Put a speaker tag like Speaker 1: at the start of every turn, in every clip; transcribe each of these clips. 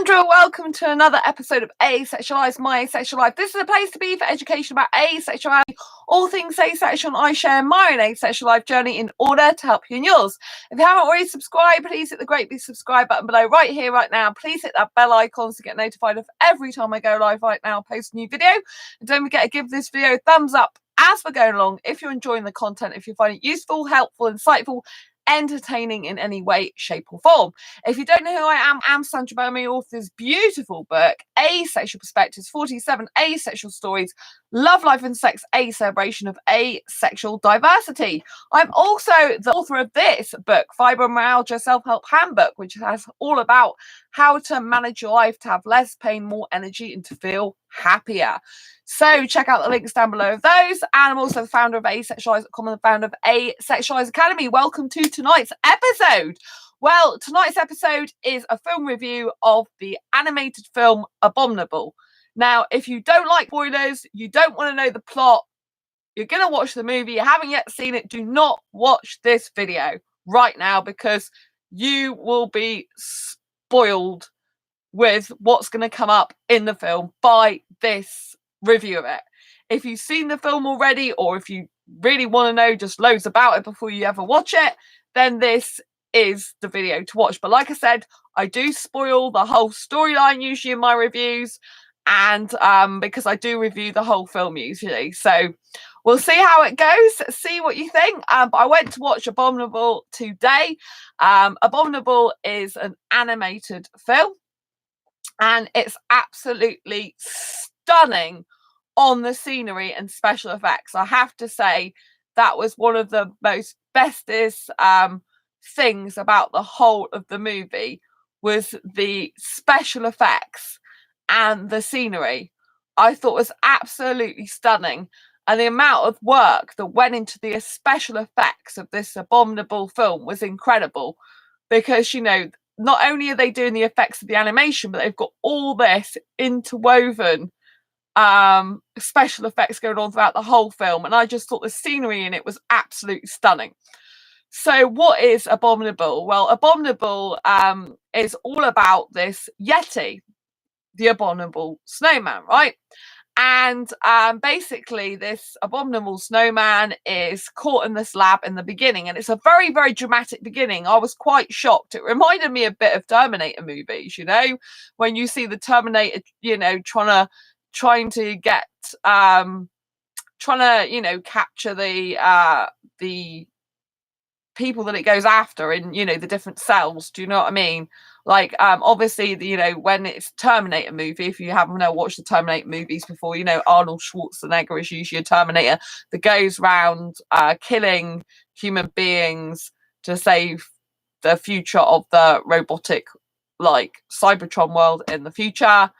Speaker 1: Sandra, welcome to another episode of Asexualized, My Asexual Life. This is a place to be for education about asexuality, all things asexual, and I share my own asexual life journey in order to help you in yours. If you haven't already subscribed, please hit the great big subscribe button below right here, right now. Please hit that bell icon to get notified of every time I go live right now, post a new video. And don't forget to give this video a thumbs up as we're going along if you're enjoying the content, if you find it useful, helpful, insightful, entertaining in any way, shape or form. If you don't know who I am Sandra Bowman, author of this beautiful book, Asexual Perspectives, 47 Asexual Stories, Love, Life and Sex, a celebration of asexual diversity. I'm also the author of this book, Fibromyalgia Self-Help Handbook, which has all about how to manage your life to have less pain, more energy and to feel happier. So check out the links down below of those. And I'm also the founder of asexualise.com and the founder of Asexualise Academy. Welcome to tonight's episode. Well, tonight's episode is a film review of the animated film Abominable. Now, if you don't like spoilers, you don't want to know the plot, you're going to watch the movie, you haven't yet seen it, do not watch this video right now because you will be spoiled with what's going to come up in the film by this review of it. If you've seen the film already, or if you really want to know just loads about it before you ever watch it, then this is the video to watch. But like I said, I do spoil the whole storyline usually in my reviews, and because I do review the whole film usually, so we'll see how it goes, see what you think. But I went to watch Abominable today. Abominable is an animated film, and it's absolutely stunning on the scenery and special effects. I have to say that was one of the most bestest things about the whole of the movie, was the special effects and the scenery. I thought was absolutely stunning, and the amount of work that went into the special effects of this Abominable film was incredible, because you know, not only are they doing the effects of the animation, but they've got all this interwoven special effects going on throughout the whole film, and I just thought the scenery in it was absolutely stunning. So what is Abominable? Well, Abominable is all about this Yeti, the abominable snowman, right? And basically this abominable snowman is caught in this lab in the beginning, and it's a very, very dramatic beginning. I was quite shocked. It reminded me a bit of Terminator movies, you know, when you see the Terminator, you know, trying to get you know, capture the people that it goes after in, you know, the different cells. Do you know what I mean? Like obviously you know, when it's Terminator movie, if you haven't watched the Terminator movies before, you know Arnold Schwarzenegger is usually a Terminator that goes around killing human beings to save the future of the robotic, like Cybertron world in the future.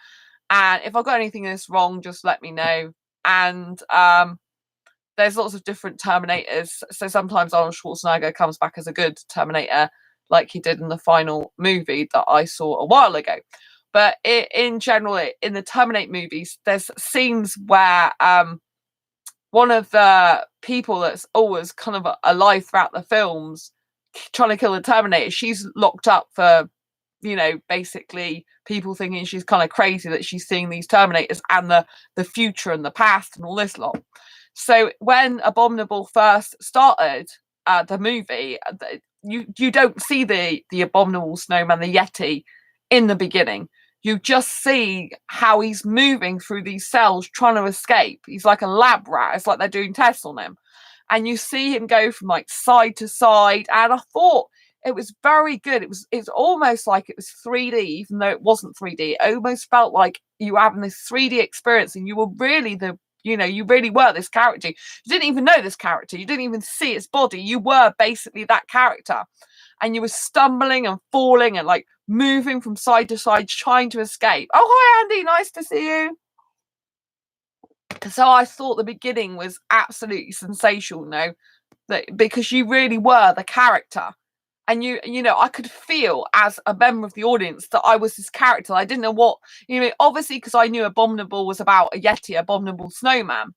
Speaker 1: And if I've got anything in this wrong, just let me know. And there's lots of different Terminators. So sometimes Arnold Schwarzenegger comes back as a good Terminator, like he did in the final movie that I saw a while ago. But in general, in the Terminator movies, there's scenes where one of the people that's always kind of alive throughout the films trying to kill the Terminator, she's locked up for, you know, basically people thinking she's kind of crazy that she's seeing these Terminators and the future and the past and all this lot. So when Abominable first started the movie, you don't see the abominable snowman, the Yeti, in the beginning. You just see how he's moving through these cells trying to escape. He's like a lab rat. It's like they're doing tests on him. And you see him go from like side to side. And I thought it was very good. It's almost like it was 3D, even though it wasn't 3D. It almost felt like you were having this 3D experience, and you were really you really were this character. You didn't even know this character. You didn't even see its body. You were basically that character. And you were stumbling and falling and like moving from side to side, trying to escape. Oh, hi, Andy. Nice to see you. So I thought the beginning was absolutely sensational, you know, because you really were the character. And you know, I could feel as a member of the audience that I was this character. I didn't know what, you know, obviously because I knew Abominable was about a Yeti, abominable snowman.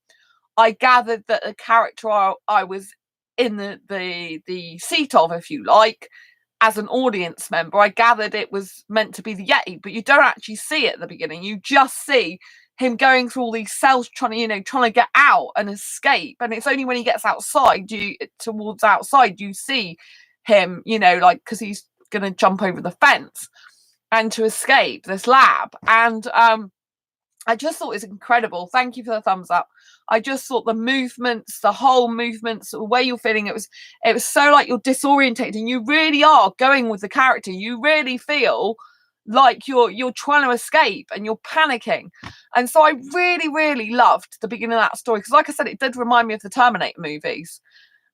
Speaker 1: I gathered that the character I was in the seat of, if you like, as an audience member, I gathered it was meant to be the Yeti, but you don't actually see it at the beginning. You just see him going through all these cells, trying to get out and escape. And it's only when he gets outside, towards outside, you see him, because he's going to jump over the fence and to escape this lab. And I just thought it was incredible. Thank you for the thumbs up. I just thought the movements, the whole movements, the way you're feeling, it was so like you're disorientated and you really are going with the character. You really feel like you're trying to escape and you're panicking. And so I really, really loved the beginning of that story because, like I said, it did remind me of the Terminator movies.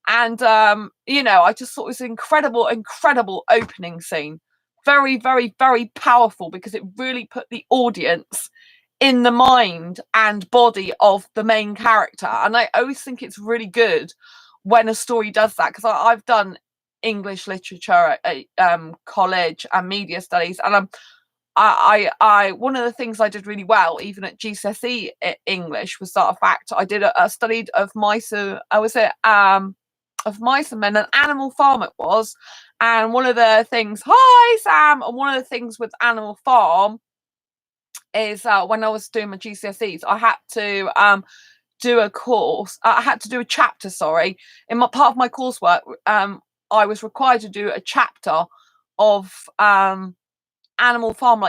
Speaker 1: And, I just thought it was an incredible, incredible opening scene. Very, very, very powerful because it really put the audience in the mind and body of the main character. And I always think it's really good when a story does that, because I've done English literature at college and media studies, and I one of the things I did really well even at GCSE English was that fact I did a studied of mice. Of mice and men, an animal farm it was. And one of the things, hi Sam, and one of the things with Animal Farm is when I was doing my GCSEs, I had to do a course. I had to do a chapter, sorry. In my part of my coursework, I was required to do a chapter of Animal Farm,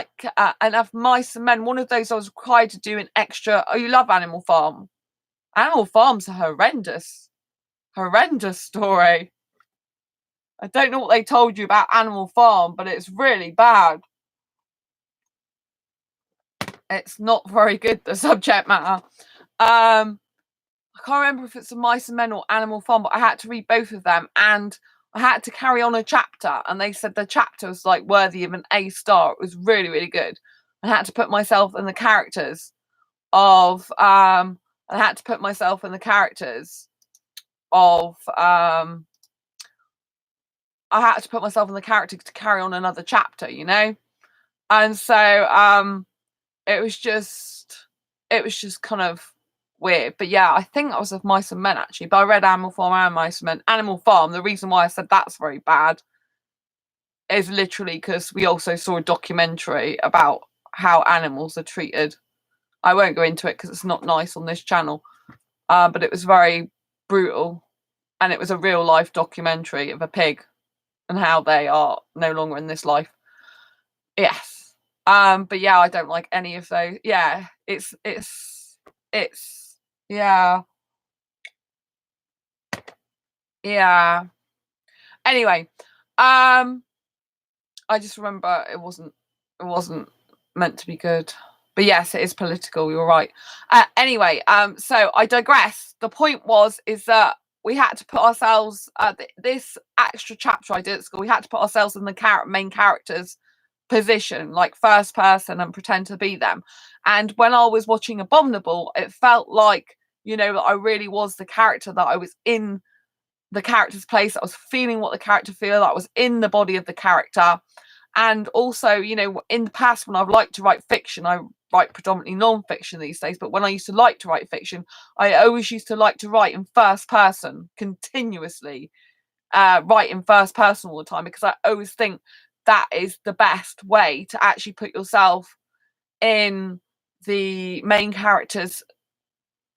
Speaker 1: and of mice and men. One of those I was required to do an extra. Oh, you love Animal Farm. Animal Farm's a horrendous story. I don't know what they told you about Animal Farm, but it's really bad. It's not very good, the subject matter. I can't remember if it's a Mice and Men or Animal Farm, but I had to read both of them, and I had to carry on a chapter, and they said the chapter was like worthy of an A star. It was really, really good. I had to put myself in the characters of I had to put myself in the characters of I had to put myself in the character to carry on another chapter, and so it was just kind of weird. But yeah, I think that was of Mice and Men actually, but I read Animal Farm and Mice and Men. Animal Farm, the reason why I said that's very bad is literally because we also saw a documentary about how animals are treated. I won't go into it because it's not nice on this channel, but it was very brutal, and it was a real life documentary of a pig and how they are no longer in this life. Yes. But yeah, I don't like any of those. Yeah, it's yeah. Yeah. Anyway, I just remember it wasn't meant to be good. But yes, it is political, you're right. Anyway, so I digress. The point is that we had to put ourselves this extra chapter I did at school, we had to put ourselves in the main characters position, like first person, and pretend to be them. And when I was watching Abominable, it felt like, that I really was the character, that I was in the character's place, I was feeling what the character feel, I was in the body of the character. And also, in the past when I've liked to write fiction, I write predominantly non-fiction these days, but when I used to like to write fiction, I always used to like to write in first person, continuously write in first person all the time, because I always think that is the best way to actually put yourself in the main character's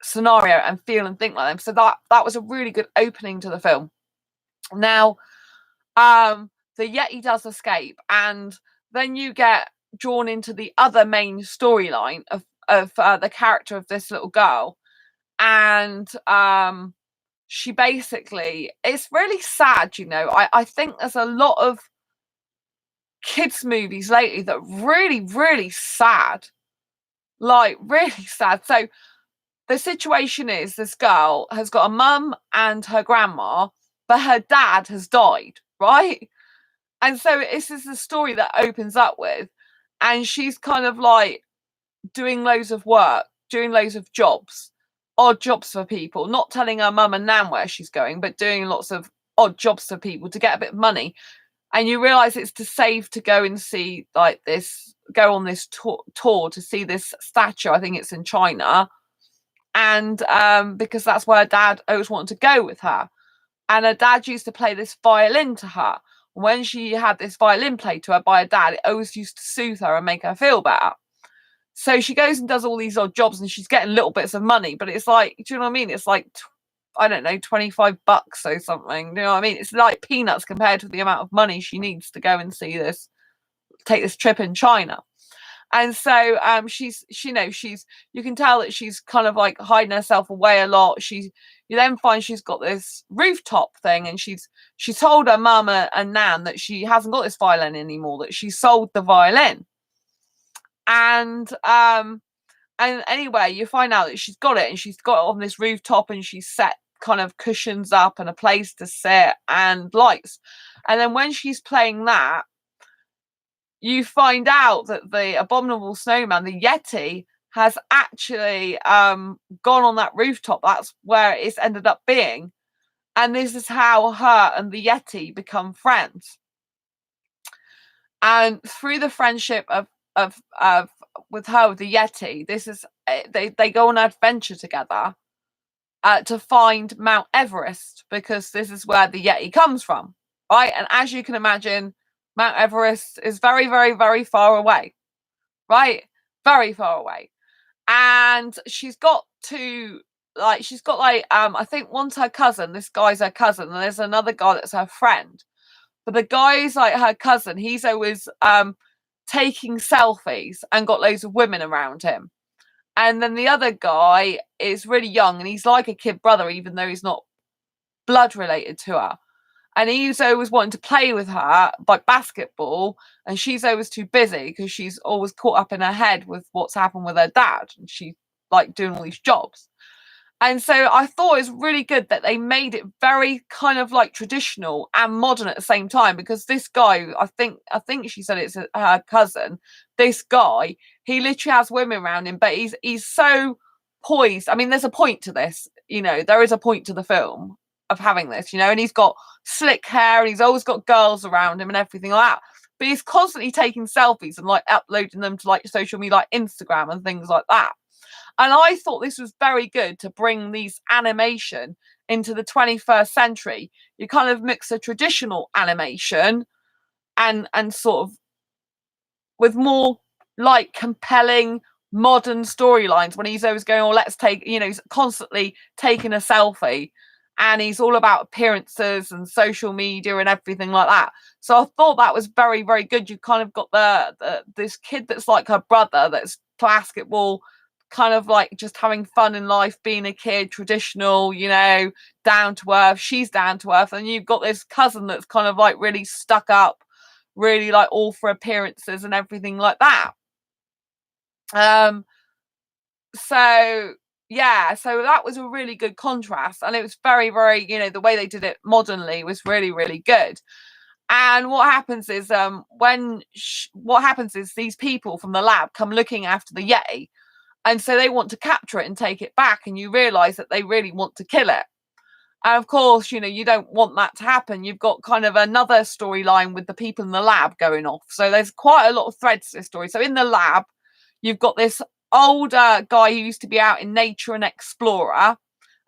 Speaker 1: scenario and feel and think like them. So that was a really good opening to the film. Now, the Yeti does escape, and then you get drawn into the other main storyline of the character of this little girl, and she basically, it's really sad, I think there's a lot of kids movies lately that really, really sad, like really sad. So the situation is, this girl has got a mum and her grandma, but her dad has died, right? And so this is the story that opens up with, and she's kind of like doing loads of work, doing loads of jobs, odd jobs for people, not telling her mum and nan where she's going, but doing lots of odd jobs for people to get a bit of money. And you realise it's to save to go and see go on this tour to see this statue. I think it's in China. And because that's where her dad always wanted to go with her. And her dad used to play this violin to her. When she had this violin played to her by her dad, it always used to soothe her and make her feel better. So she goes and does all these odd jobs, and she's getting little bits of money, but it's like, do you know what I mean? It's like, I don't know, $25 or something. Do you know what I mean? It's like peanuts compared to the amount of money she needs to go and take this trip in China. And so you can tell that she's kind of like hiding herself away a lot. You then find she's got this rooftop thing, and she's told her mum and nan that she hasn't got this violin anymore, that she sold the violin. And anyway, you find out that she's got it, and she's got it on this rooftop, and she's set kind of cushions up and a place to sit and lights. And then when she's playing that, you find out that the abominable snowman, the Yeti, has actually gone on that rooftop. That's where it's ended up being. And this is how her and the Yeti become friends. And through the friendship of with her, with the Yeti, this is they go on an adventure together to find Mount Everest, because this is where the Yeti comes from, right? And as you can imagine, Mount Everest is very, very, very far away, right? Very far away. And she's got I think one's her cousin, this guy's her cousin, and there's another guy that's her friend. But the guy's like her cousin, he's always taking selfies and got loads of women around him. And then the other guy is really young, and he's like a kid brother, even though he's not blood related to her. And he's always wanting to play with her by basketball, and she's always too busy because she's always caught up in her head with what's happened with her dad, and she's like doing all these jobs. And so I thought it was really good that they made it very kind of like traditional and modern at the same time, because this guy, I think she said it's her cousin, this guy, he literally has women around him, but he's so poised. I mean, there's a point to this, there is a point to the film of having this, and he's got slick hair, and he's always got girls around him and everything like that. But he's constantly taking selfies and like uploading them to like social media, like Instagram and things like that. And I thought this was very good to bring these animation into the 21st century. You kind of mix a traditional animation and sort of with more like compelling modern storylines, when he's always going, let's take, he's constantly taking a selfie, and he's all about appearances and social media and everything like that. So I thought that was very, very good. You kind of got this kid that's like her brother, that's basketball, kind of like just having fun in life, being a kid, traditional, down to earth. She's down to earth. And you've got this cousin that's kind of like really stuck up, really like all for appearances and everything like that. So that was a really good contrast, and it was very, very, the way they did it modernly was really, really good. And what happens is these people from the lab come looking after the Yeti, and so they want to capture it and take it back, and you realize that they really want to kill it. And of course, you don't want that to happen. You've got kind of another storyline with the people in the lab going off. So there's quite a lot of threads to this story. So in the lab, you've got this older guy who used to be out in nature, an explorer,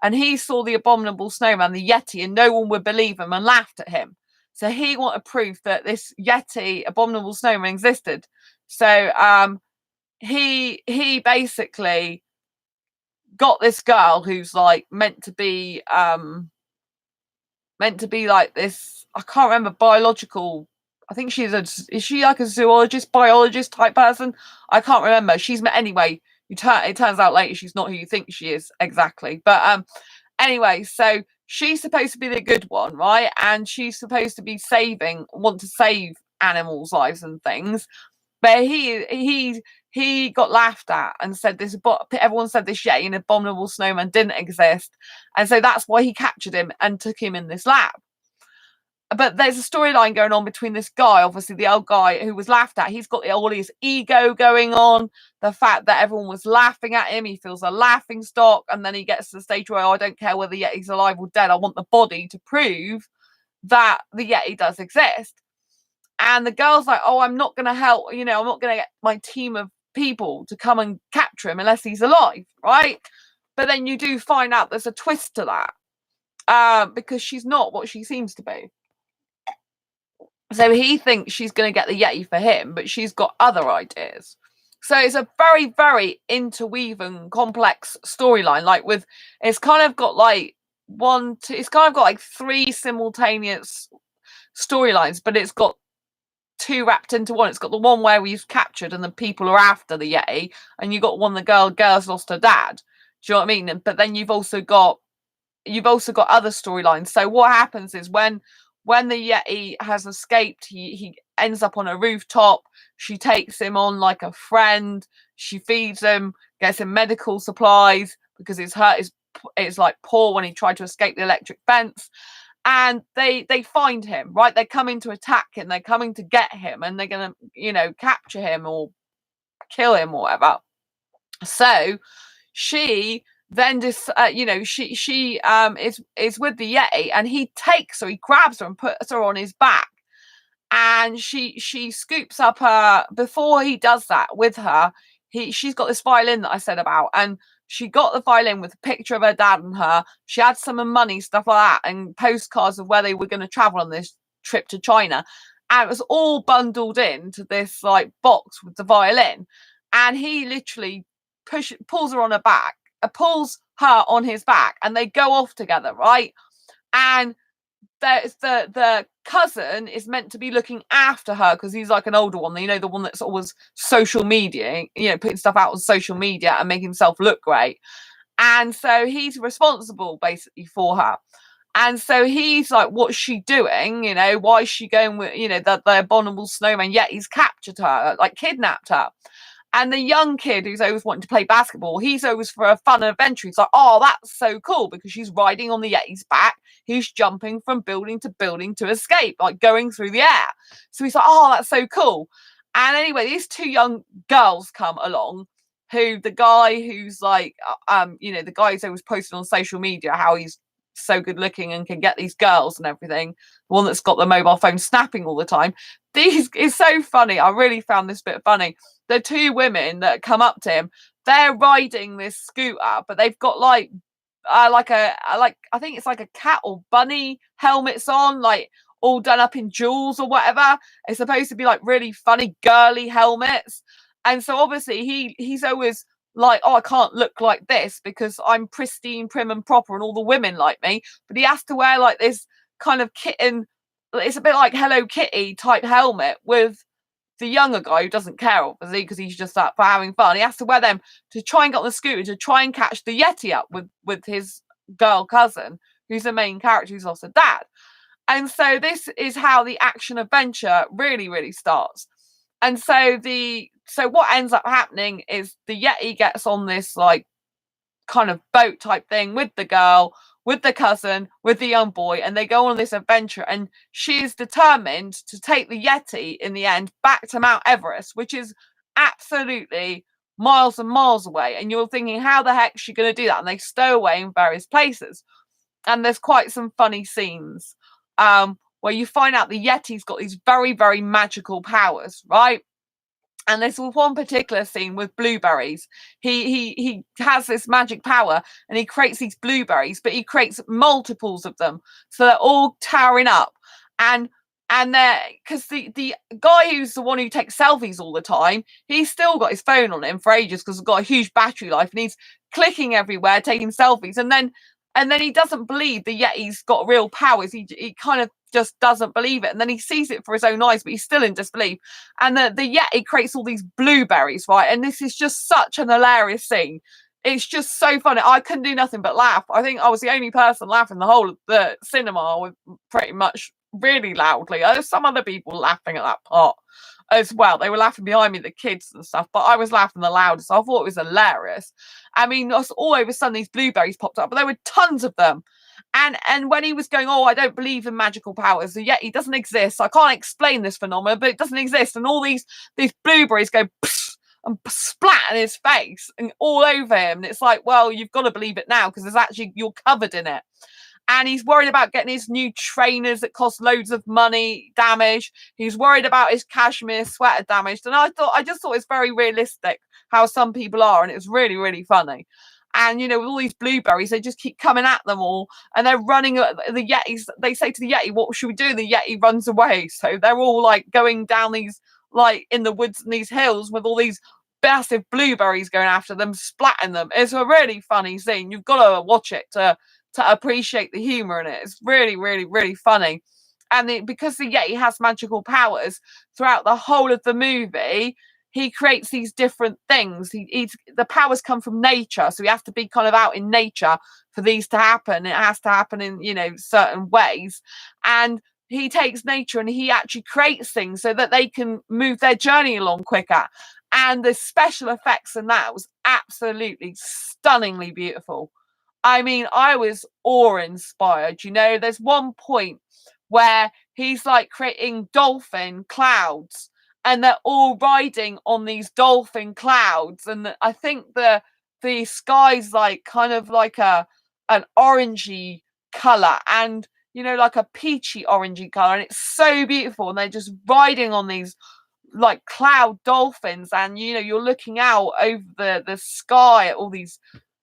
Speaker 1: and he saw the abominable snowman, the Yeti, and no one would believe him and laughed at him. So he wanted proof that this Yeti, abominable snowman, existed. So he basically got this girl who's like meant to be like this, I can't remember, biological, I think is she like a zoologist, biologist type person? I can't remember. Anyway, it turns out later she's not who you think she is exactly. But anyway, so she's supposed to be the good one, right? And she's supposed to be want to save animals' lives and things. But he got laughed at and said everyone said this Yeti, an abominable snowman, didn't exist. And so that's why he captured him and took him in this lab. But there's a storyline going on between this guy, obviously the old guy who was laughed at. He's got all his ego going on, the fact that everyone was laughing at him. He feels a laughing stock. And then he gets to the stage where, I don't care whether Yeti's alive or dead. I want the body to prove that the Yeti does exist. And the girl's like, I'm not going to help, I'm not going to get my team of people to come and capture him unless he's alive, right? But then you do find out there's a twist to that, because she's not what she seems to be. So he thinks she's going to get the Yeti for him, but she's got other ideas. So it's a very, very interweaving, complex storyline. Like it's kind of got like it's kind of got like 3 simultaneous storylines, but it's got 2 wrapped into one. It's got the one where he's captured and the people are after the Yeti, and you got one the girl's lost her dad. Do you know what I mean? But then you've also got other storylines. So what happens is when the Yeti has escaped, he ends up on a rooftop. She takes him on like a friend. She feeds him, gets him medical supplies because his hurt is like poor when he tried to escape the electric fence. And they find him, right? They're coming to attack him. They're coming to get him, and they're gonna, capture him or kill him or whatever. So she then just she is with the Yeti, and he grabs her and puts her on his back, and she scoops up her. Before he does that with her, she's got this violin that I said about, and she got the violin with a picture of her dad and her. She had some money, stuff like that, and postcards of where they were going to travel on this trip to China, and it was all bundled into this like box with the violin. And he literally pulls her on her back, pulls her on his back, and they go off together, right? And there's the cousin is meant to be looking after her because he's like an older one, the one that's always social media, putting stuff out on social media and making himself look great. And so he's responsible basically for her. And so he's like, what's she doing? Why is she going with, the abominable snowman? Yet he's captured her, like kidnapped her. And the young kid who's always wanting to play basketball, he's always for a fun adventure. He's like, oh, that's so cool because she's riding on the Yeti's back. He's jumping from building to escape, like going through the air. So he's like, oh, that's so cool. And anyway, these 2 young girls come along, who the guy who's like, the guy who's always posting on social media how he's so good looking and can get these girls and everything. The one that's got the mobile phone snapping all the time. Is so funny. I really found this bit funny. The 2 women that come up to him, they're riding this scooter, but they've got I think it's like a cat or bunny helmets on, like all done up in jewels or whatever. It's supposed to be like really funny girly helmets. And so obviously he's always like, oh, I can't look like this because I'm pristine, prim and proper and all the women like me. But he has to wear like this kind of kitten, it's a bit like Hello Kitty type helmet with the younger guy who doesn't care, obviously, because he's just up for having fun. He has to wear them to try and get on the scooter to try and catch the Yeti up with his girl cousin, who's the main character who's lost a dad. And so this is how the action adventure really, really starts. And so what ends up happening is the Yeti gets on this like kind of boat type thing with the girl, with the cousin, with the young boy, and they go on this adventure, and she is determined to take the Yeti in the end back to Mount Everest, which is absolutely miles and miles away. And you're thinking, how the heck is she going to do that? And they stow away in various places. And there's quite some funny scenes where you find out the Yeti's got these very, very magical powers, right? And there's one particular scene with blueberries. He has this magic power and he creates these blueberries, but he creates multiples of them. So they're all towering up. And they're, because the guy who's the one who takes selfies all the time, he's still got his phone on him for ages because he's got a huge battery life and he's clicking everywhere, taking selfies. And then he doesn't believe the Yeti's got real powers. He kind of just doesn't believe it. And then he sees it for his own eyes, but he's still in disbelief. And the Yeti creates all these blueberries, right? And this is just such an hilarious scene. It's just so funny. I couldn't do nothing but laugh. I think I was the only person laughing the whole of the cinema, with pretty much really loudly. There's some other people laughing at that part as well. They were laughing behind me, the kids and stuff, but I was laughing the loudest. So I thought it was hilarious. I mean, all over a sudden these blueberries popped up, but there were tons of them. And when he was going, oh, I don't believe in magical powers, the Yeti doesn't exist. I can't explain this phenomenon, but it doesn't exist. And all these blueberries go and splat in his face and all over him. And it's like, well, you've got to believe it now because you're covered in it. And he's worried about getting his new trainers that cost loads of money damaged. He's worried about his cashmere sweater damaged. And I just thought it's very realistic how some people are. And it's really, really funny. And, with all these blueberries, they just keep coming at them all. And they're running at the Yetis. They say to the Yeti, what should we do? And the Yeti runs away. So they're all like going down these, like in the woods and these hills with all these massive blueberries going after them, splatting them. It's a really funny scene. You've got to watch it to appreciate the humor in it. It's really, really, really funny. And because the Yeti has magical powers throughout the whole of the movie, he creates these different things. The powers come from nature, so he has to be kind of out in nature for these to happen. It has to happen in, certain ways. And he takes nature and he actually creates things so that they can move their journey along quicker. And the special effects in that was absolutely stunningly beautiful. I mean, I was awe-inspired. There's one point where he's like creating dolphin clouds and they're all riding on these dolphin clouds. And I think the sky's like kind of like an orangey colour and, like a peachy orangey colour. And it's so beautiful. And they're just riding on these like cloud dolphins. And, you're looking out over the sky at all these,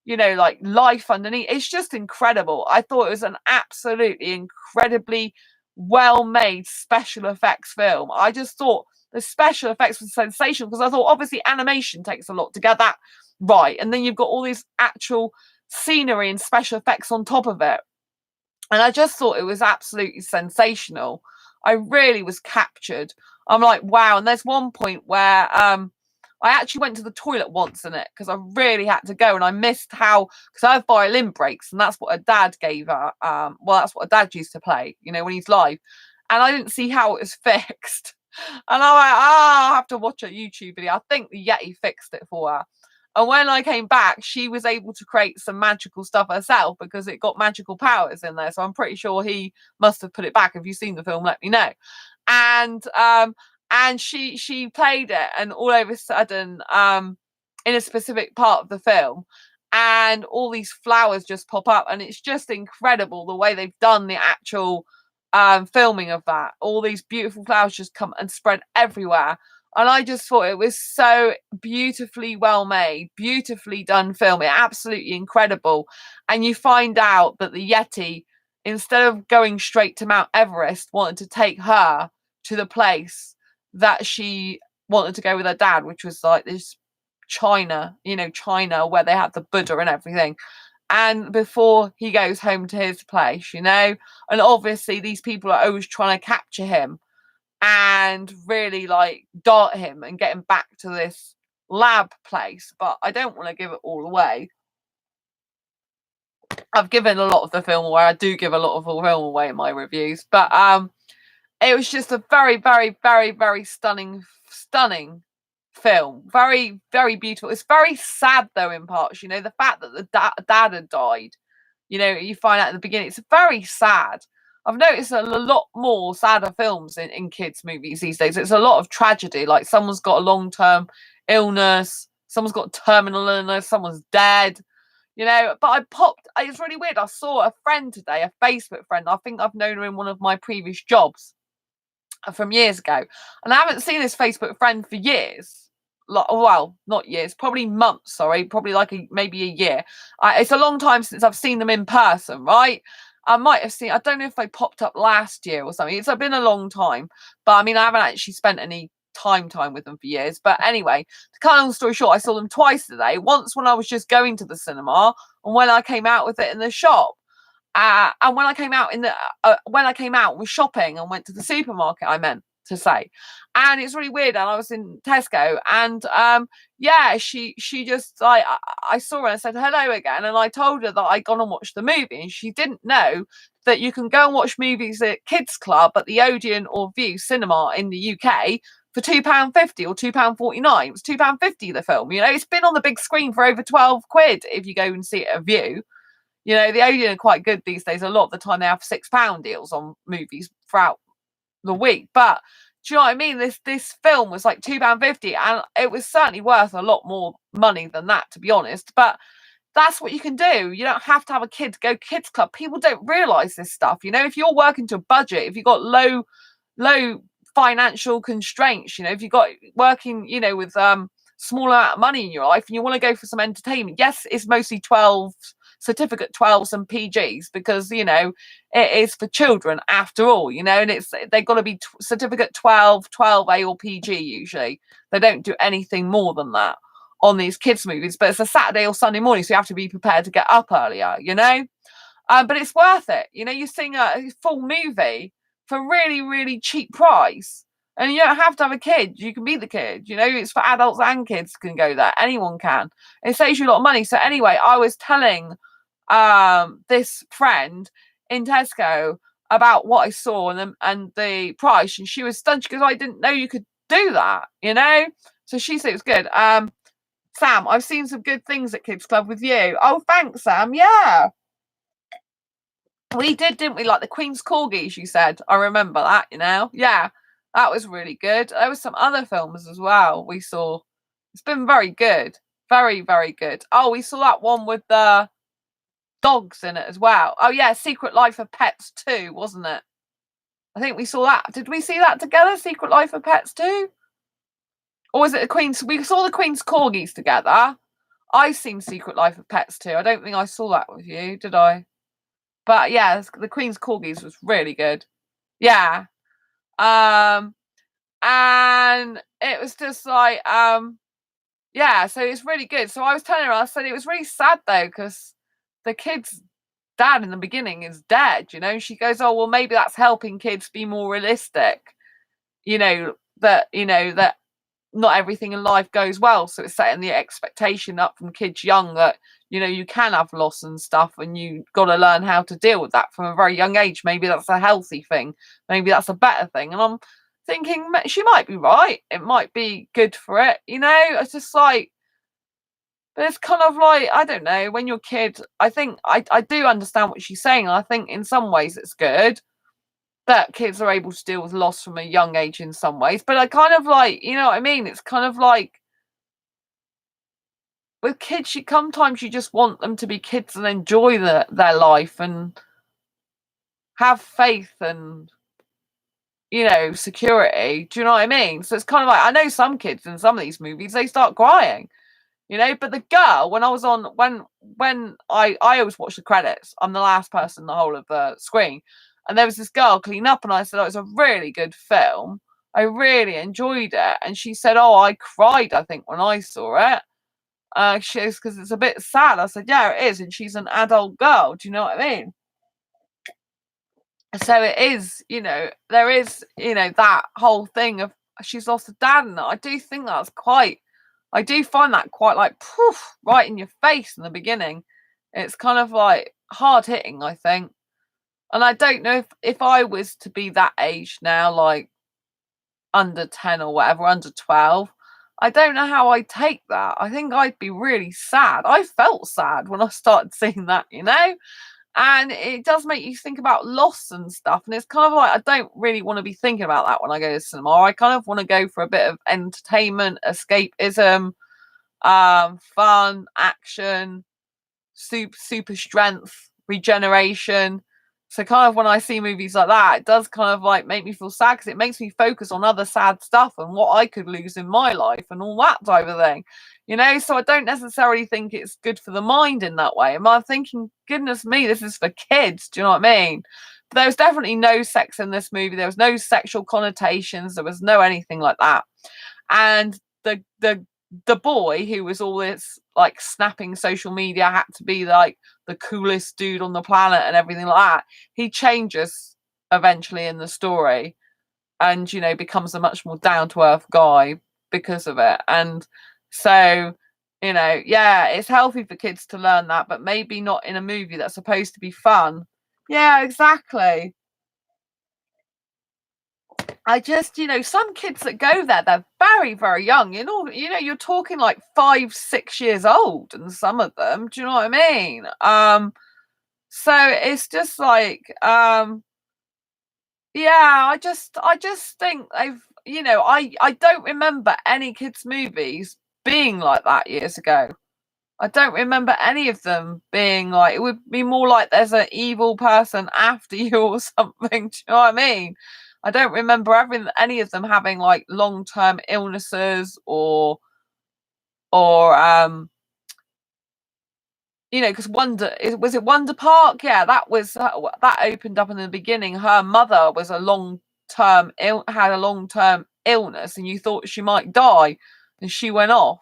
Speaker 1: like life underneath. It's just incredible. I thought it was an absolutely incredibly well-made special effects film. I just thought the special effects were sensational because I thought obviously animation takes a lot to get that right, and then you've got all these actual scenery and special effects on top of it, and I just thought it was absolutely sensational. I really was captured. I'm like, wow. And there's one point where I actually went to the toilet once in it because I really had to go, and I missed how, because I have violin breaks, and that's what a dad gave her. That's what a dad used to play, when he's live, and I didn't see how it was fixed. And I'm like, I'll have to watch a YouTube video. I think the Yeti fixed it for her. And when I came back, she was able to create some magical stuff herself because it got magical powers in there. So I'm pretty sure he must have put it back. If you've seen the film, let me know. And she played it, and all of a sudden, in a specific part of the film, and all these flowers just pop up, and it's just incredible the way they've done the actual filming of that. All these beautiful flowers just come and spread everywhere, and I just thought it was so beautifully well made, beautifully done film. It absolutely incredible. And you find out that the Yeti, instead of going straight to Mount Everest, wanted to take her to the place that she wanted to go with her dad, which was like this China, where they have the Buddha and everything. And before he goes home to his place, and obviously these people are always trying to capture him and really like dart him and get him back to this lab place. But I don't want to give it all away. I've given a lot of the film away. I do give a lot of the film away in my reviews, but it was just a very, very, very, very stunning film. Very, very beautiful. It's very sad though in parts, the fact that the dad had died, you find out at the beginning. It's very sad. I've noticed a lot more sadder films in kids' movies these days. It's a lot of tragedy, like someone's got a long-term illness, someone's got terminal illness, someone's dead, but it's really weird. I saw a friend today, a Facebook friend. I think I've known her in one of my previous jobs from years ago, and I haven't seen this Facebook friend for years. Well, not years, probably months. Sorry, probably like maybe a year. It's a long time since I've seen them in person, right? I might have seen. I don't know if they popped up last year or something. It's been a long time, but I mean, I haven't actually spent any time with them for years. But anyway, to cut a long story short, I saw them twice today. Once when I was just going to the cinema, and when I came out with it in the shop. And when I came out was shopping and went to the supermarket, I meant to say, and it's really weird. And I was in Tesco, and she just like I saw her and I said hello again, and I told her that I'd gone and watched the movie, and she didn't know that you can go and watch movies at Kids Club at the Odeon or View Cinema in the UK for £2.50 or £2.49. It was £2.50 the film. It's been on the big screen for over £12 if you go and see it at View. The Odeon are quite good these days. A lot of the time they have £6 deals on movies throughout the week. But do you know what I mean? This film was like £2.50, and it was certainly worth a lot more money than that, to be honest. But that's what you can do. You don't have to have a kid go Kids Club. People don't realise this stuff. If you're working to a budget, if you've got low financial constraints, if you've got working, with small amount of money in your life and you want to go for some entertainment, yes, it's mostly 12 certificate 12s and PGs, because you know it is for children after all, you know, and it's they've got to be certificate 12, 12A or PG. Usually they don't do anything more than that on these kids movies, but it's a Saturday or Sunday morning, so you have to be prepared to get up earlier, you know. But it's worth it, you know. You're seeing a full movie for really, really cheap price, and you don't have to have a kid. You can be the kid, you know. It's for adults and kids can go there. Anyone can. It saves you a lot of money. So anyway, I was telling this friend in Tesco about what I saw and the price, and she was stunned because I didn't know you could do that, you know. So she said it was good. Sam, I've seen some good things at Kids Club with you. Oh, thanks, Sam. Yeah. We did, didn't we? Like the Queen's Corgis, you said. I remember that, you know? Yeah, that was really good. There was some other films as well we saw. It's been very good. Very, very good. Oh, we saw that one with the dogs in it as well. Oh, yeah, Secret Life of Pets 2, wasn't it? I think we saw that. Did we see that together, Secret Life of Pets 2? Or was it the Queen's? We saw the Queen's Corgis together. I've seen Secret Life of Pets 2. I don't think I saw that with you, did I? But yeah, the Queen's Corgis was really good. Yeah. And it was just like, yeah, so it's really good. So I was telling her, I said it was really sad though, because the kid's dad in the beginning is dead, you know. She goes, oh, well, maybe that's helping kids be more realistic, you know, that not everything in life goes well. So it's setting the expectation up from kids young that, you know, you can have loss and stuff, and you got to learn how to deal with that from a very young age. Maybe that's a healthy thing. Maybe that's a better thing. And I'm thinking she might be right. It might be good for it. You know, it's just like, but it's kind of like, I don't know, when you're a kid, I think I do understand what she's saying. I think in some ways it's good that kids are able to deal with loss from a young age in some ways. But I kind of like, you know what I mean? It's kind of like, with kids, sometimes you just want them to be kids and enjoy their life and have faith and, you know, security. Do you know what I mean? So it's kind of like, I know some kids in some of these movies, they start crying, you know. But the girl, when I was on, when I always watch the credits, I'm the last person in the whole of the screen, and there was this girl clean up, and I said, oh, it's a really good film. I really enjoyed it. And she said, oh, I cried, I think, when I saw it. She goes, because it's a bit sad. I said, yeah, it is. And she's an adult girl. Do you know what I mean? So it is, you know, there is, you know, that whole thing of she's lost a dad. And I do think that's quite, I do find that quite like, poof, right in your face in the beginning. It's kind of like hard hitting, I think. And I don't know if I was to be that age now, like under 10 or whatever, under 12, I don't know how I'd take that. I think I'd be really sad. I felt sad when I started seeing that, you know? And it does make you think about loss and stuff. And it's kind of like, I don't really want to be thinking about that when I go to cinema. I kind of want to go for a bit of entertainment, escapism, fun, action, super strength, regeneration. So kind of when I see movies like that, it does kind of like make me feel sad, because it makes me focus on other sad stuff and what I could lose in my life and all that type of thing, you know. So I don't necessarily think it's good for the mind in that way. And I'm thinking, goodness me, this is for kids. Do you know what I mean? But there was definitely no sex in this movie. There was no sexual connotations. There was no anything like that. And the boy who was all this like snapping social media had to be like the coolest dude on the planet and everything like that. He changes eventually in the story, and you know, becomes a much more down to earth guy because of it. And so, you know, yeah, it's healthy for kids to learn that, but maybe not in a movie that's supposed to be fun. Yeah, exactly. I just, you know, some kids that go there, they're very, very young. You're talking like 5, 6 years old, and some of them. Do you know what I mean? So it's just like, yeah, I just think they've, you know, I don't remember any kids' movies being like that years ago. I don't remember any of them being like, it would be more like there's an evil person after you or something. Do you know what I mean? I don't remember any of them having like long-term illnesses or or because was it Wonder Park? Yeah, that opened up in the beginning. Her mother was had a long-term illness, and you thought she might die, and she went off.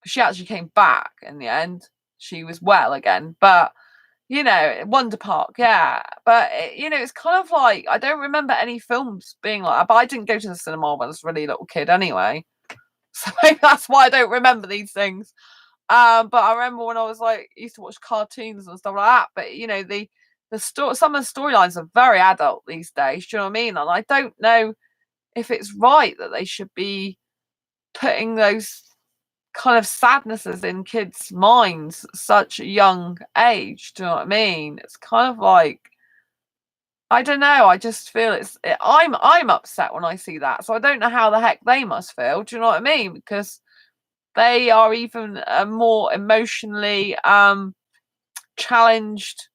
Speaker 1: She actually came back in the end. She was well again, but Wonder Park, yeah. But it's kind of like I don't remember any films being like that. But I didn't go to the cinema when I was a really little kid, anyway. So maybe that's why I don't remember these things. But I remember when I was used to watch cartoons and stuff like that. But some of the storylines are very adult these days. Do you know what I mean? And I don't know if it's right that they should be putting those kind of sadnesses in kids' minds at such a young age. Do you know what I mean? It's kind of like, I don't know. I just feel I'm upset when I see that. So I don't know how the heck they must feel. Do you know what I mean? Because they are even more emotionally challenged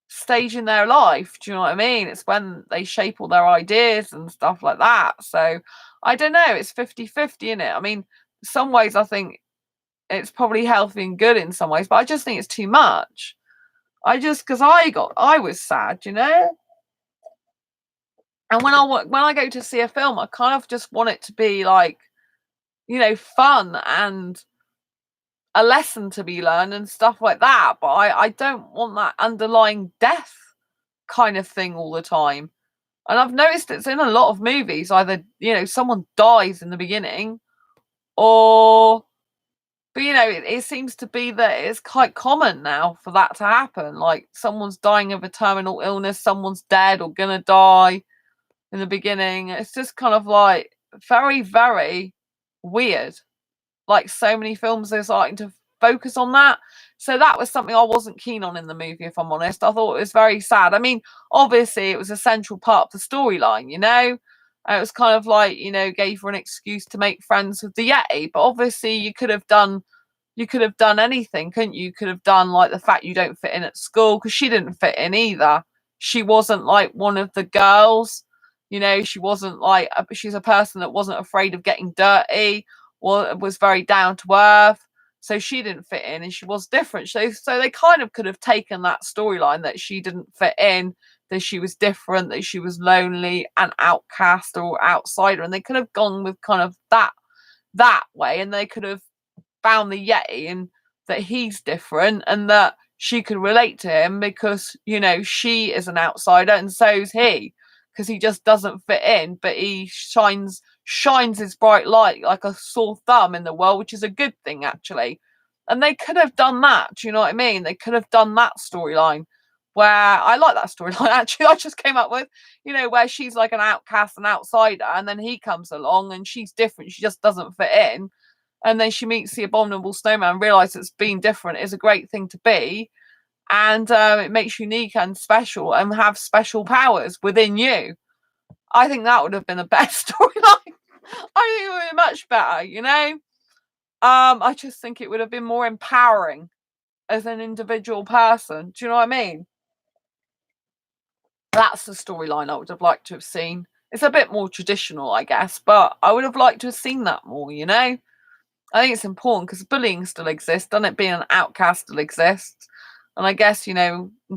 Speaker 1: stage in their life. Do you know what I mean? It's when they shape all their ideas and stuff like that. So I don't know. It's 50-50, isn't it? I mean, some ways I think it's probably healthy and good in some ways, but I just think it's too much. Because I was sad, and when I go to see a film, I kind of just want it to be fun and a lesson to be learned and stuff like that. But I don't want that underlying death kind of thing all the time. And I've noticed it's in a lot of movies. Either someone dies in the beginning, or but it seems to be that it's quite common now for that to happen. Like someone's dying of a terminal illness, someone's dead or gonna die in the beginning. It's just kind of like very, very weird. Like so many films are starting to focus on that. So that was something I wasn't keen on in the movie, if I'm honest. I thought it was very sad. I mean, obviously it was a central part of the storyline, And it was kind of like, gave her an excuse to make friends with the Yeti. But obviously you could have done anything, couldn't you? You could have done like the fact you don't fit in at school, because she didn't fit in either. She wasn't like one of the girls. She wasn't like she's a person that wasn't afraid of getting dirty, or was very down to earth. So she didn't fit in, and she was different. So they kind of could have taken that storyline that she didn't fit in, that she was different, that she was lonely, an outcast or outsider, and they could have gone with kind of that way, and they could have found the Yeti and that he's different, and that she could relate to him because she is an outsider and so's he, because he just doesn't fit in, but he shines his bright light like a sore thumb in the world, which is a good thing actually. And they could have done that. Do you know what I mean? They could have done that storyline, where I like that storyline actually. I just came up with, where she's like an outcast, an outsider, and then he comes along and she's different. She just doesn't fit in. And then she meets the abominable snowman and realizes being different is a great thing to be. And it makes you unique and special and have special powers within you. I think that would have been a better storyline. I think it would be much better, I just think it would have been more empowering as an individual person. Do you know what I mean? That's the storyline I would have liked to have seen. It's a bit more traditional, I guess, but I would have liked to have seen that more, I think it's important because bullying still exists, doesn't it? Being an outcast still exists. And I guess, in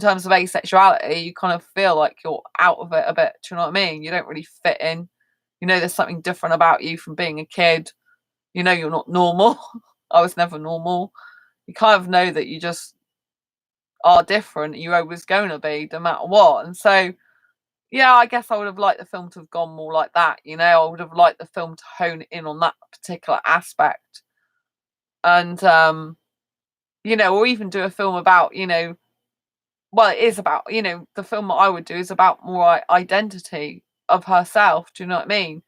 Speaker 1: terms of asexuality, you kind of feel like you're out of it a bit. Do you know what I mean? You don't really fit in. There's something different about you from being a kid. You're not normal. I was never normal. You kind of know that you just are different. You're always going to be, no matter what. And so, yeah, I guess I would have liked the film to have gone more like that. I would have liked the film to hone in on that particular aspect. And, or even do a film about, well, it is about, the film that I would do is about more identity of herself. Do you know what I mean?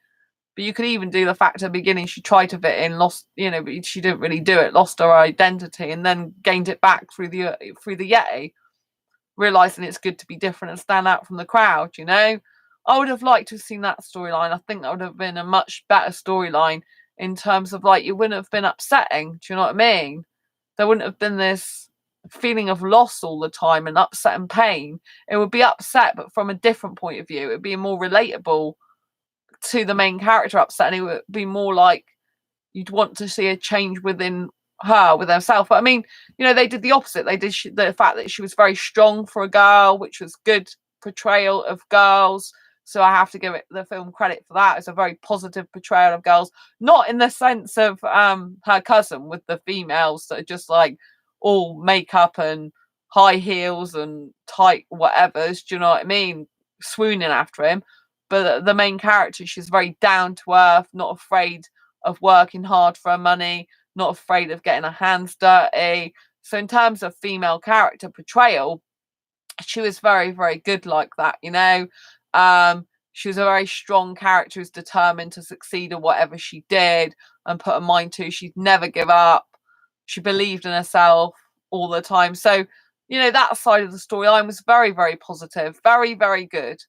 Speaker 1: But you could even do the fact at the beginning she tried to fit in, lost, but she didn't really do it, lost her identity, and then gained it back through the Yeti, realizing it's good to be different and stand out from the crowd. I would have liked to have seen that storyline. I think that would have been a much better storyline in terms of it wouldn't have been upsetting. Do you know what I mean? There wouldn't have been this feeling of loss all the time and upset and pain. It would be upset, but from a different point of view. It would be more relatable to the main character upset, and it would be more like, you'd want to see a change within her, with herself. But I mean, you know, they did the opposite. They did the fact that she was very strong for a girl, which was good portrayal of girls. So I have to give it the film credit for that. It's a very positive portrayal of girls, not in the sense of her cousin with the females that are just like all makeup and high heels and tight whatevers. Do you know what I mean? Swooning after him. But the main character, she's very down to earth, not afraid of working hard for her money, not afraid of getting her hands dirty. So in terms of female character portrayal, she was very, very good like that, you know. She was a very strong character, who's determined to succeed in whatever she did and put her mind to. She'd never give up. She believed in herself all the time. So, you know, that side of the storyline was very, very positive, very, very good.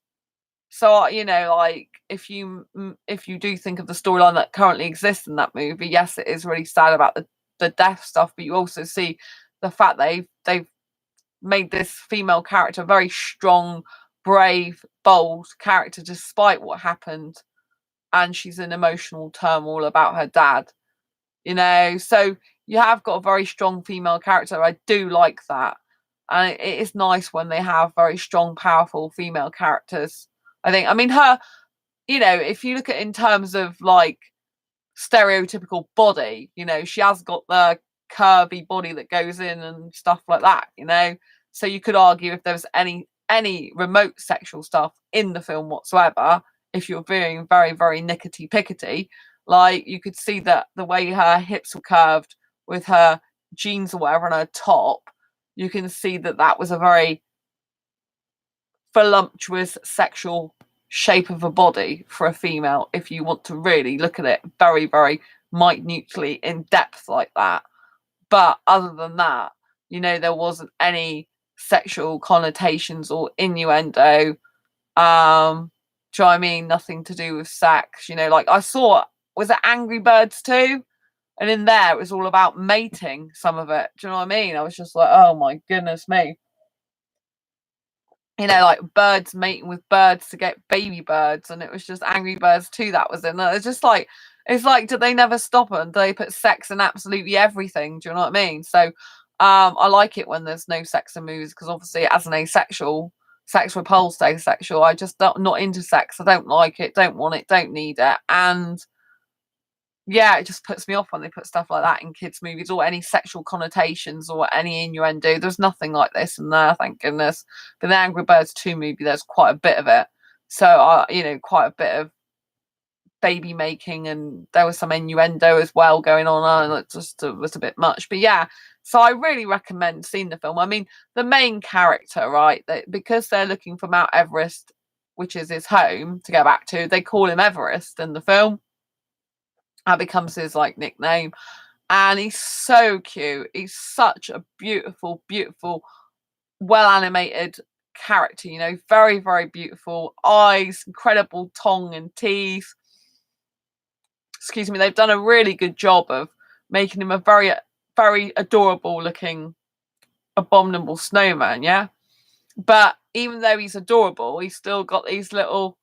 Speaker 1: So, you know, like if you do think of the storyline that currently exists in that movie, yes, it is really sad about the death stuff, but you also see the fact they've made this female character a very strong, brave, bold character despite what happened, and she's in emotional turmoil about her dad, you know. So you have got a very strong female character. I do like that, and it is nice when they have very strong, powerful female characters. I mean, her, you know, if you look at it in terms of like stereotypical body, you know, she has got the curvy body that goes in and stuff like that, you know. So you could argue if there was any remote sexual stuff in the film whatsoever, if you're being very, very nickety pickety, like you could see that the way her hips were curved with her jeans or whatever on her top, you can see that that was a very voluptuous sexual shape of a body for a female, if you want to really look at it very, very minutely in depth like that. But other than that, you know, there wasn't any sexual connotations or innuendo. Do you know what I mean? Nothing to do with sex. You know, like I saw, was it Angry Birds 2? And in there it was all about mating, some of it. Do you know what I mean? I was just like, oh my goodness me. You know, like birds mating with birds to get baby birds, and it was just Angry Birds 2 that was in. It's just like, it's like, did they never stop it? Do they put sex in absolutely everything? Do you know what I mean? So I like it when there's no sex in movies, because obviously as an asexual, sex repulsed asexual, I just not into sex. I don't like it, don't want it, don't need it. And yeah, it just puts me off when they put stuff like that in kids' movies, or any sexual connotations or any innuendo. There's nothing like this in there, thank goodness. But the Angry Birds 2 movie, there's quite a bit of it. So, you know, quite a bit of baby making, and there was some innuendo as well going on, and it just was a bit much. But yeah, so I really recommend seeing the film. I mean, the main character, right, because they're looking for Mount Everest, which is his home to go back to, they call him Everest in the film. That becomes his like nickname, and he's so cute. He's such a beautiful, beautiful, well animated character, you know, very, very beautiful eyes, incredible tongue and teeth. Excuse me, they've done a really good job of making him a very, very adorable looking abominable snowman, yeah. But even though he's adorable, he's still got these little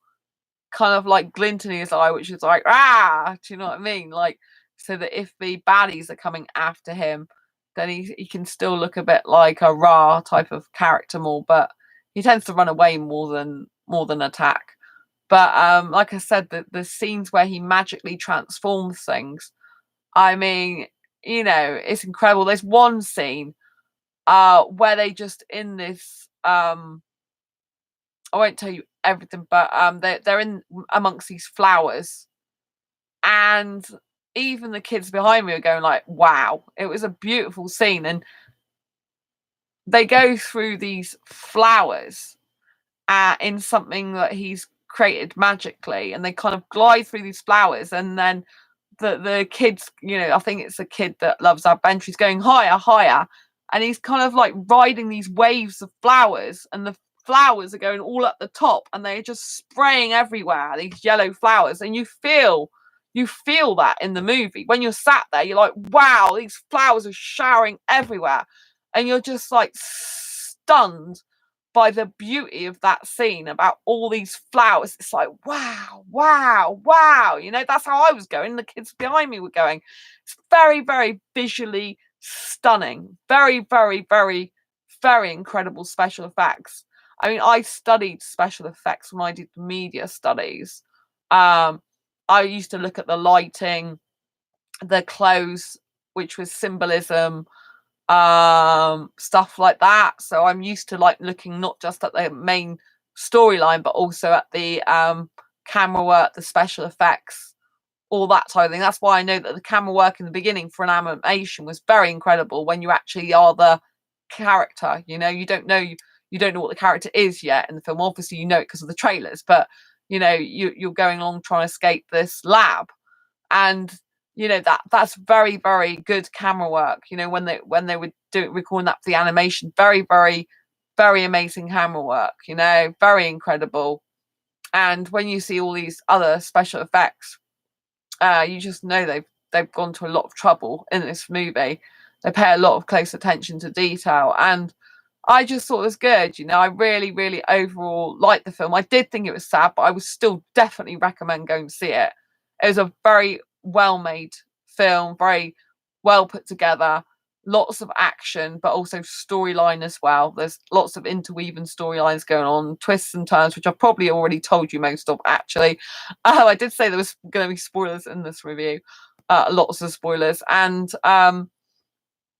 Speaker 1: kind of like glint in his eye, which is like, ah, do you know what I mean? Like, so that if the baddies are coming after him, then he can still look a bit like a Ra type of character more, but he tends to run away more than attack. But like I said, the scenes where he magically transforms things, I mean, you know, it's incredible. There's one scene where they just in this I won't tell you everything, but they're in amongst these flowers, and even the kids behind me are going like, wow, it was a beautiful scene. And they go through these flowers in something that he's created magically, and they kind of glide through these flowers, and then the kids, you know, I think it's a kid that loves adventure, he's going higher, higher, and he's kind of like riding these waves of flowers, and the flowers are going all up the top, and they're just spraying everywhere, these yellow flowers, and you feel that in the movie when you're sat there, you're like, wow, these flowers are showering everywhere, and you're just like stunned by the beauty of that scene about all these flowers. It's like, wow, wow, wow. You know, that's how I was going. The kids behind me were going. It's very, very visually stunning. Very, very, very, very incredible special effects. I mean, I studied special effects when I did media studies. I used to look at the lighting, the clothes, which was symbolism, stuff like that. So I'm used to like looking not just at the main storyline, but also at the camera work, the special effects, all that type of thing. That's why I know that the camera work in the beginning for an animation was very incredible. When you actually are the character, you know, you don't know what the character is yet in the film. Obviously you know it because of the trailers, but you know, you're going along trying to escape this lab, and you know, that's very, very good camera work. You know, when they were recording that for the animation, very, very, very amazing camera work, you know, very incredible. And when you see all these other special effects, you just know they've gone to a lot of trouble in this movie. They pay a lot of close attention to detail, and I just thought it was good. You know, I really, really overall liked the film. I did think it was sad, but I would still definitely recommend going to see it. It was a very well made film, very well put together, lots of action, but also storyline as well. There's lots of interweaving storylines going on, twists and turns, which I've probably already told you most of, actually. I did say there was going to be spoilers in this review, lots of spoilers. And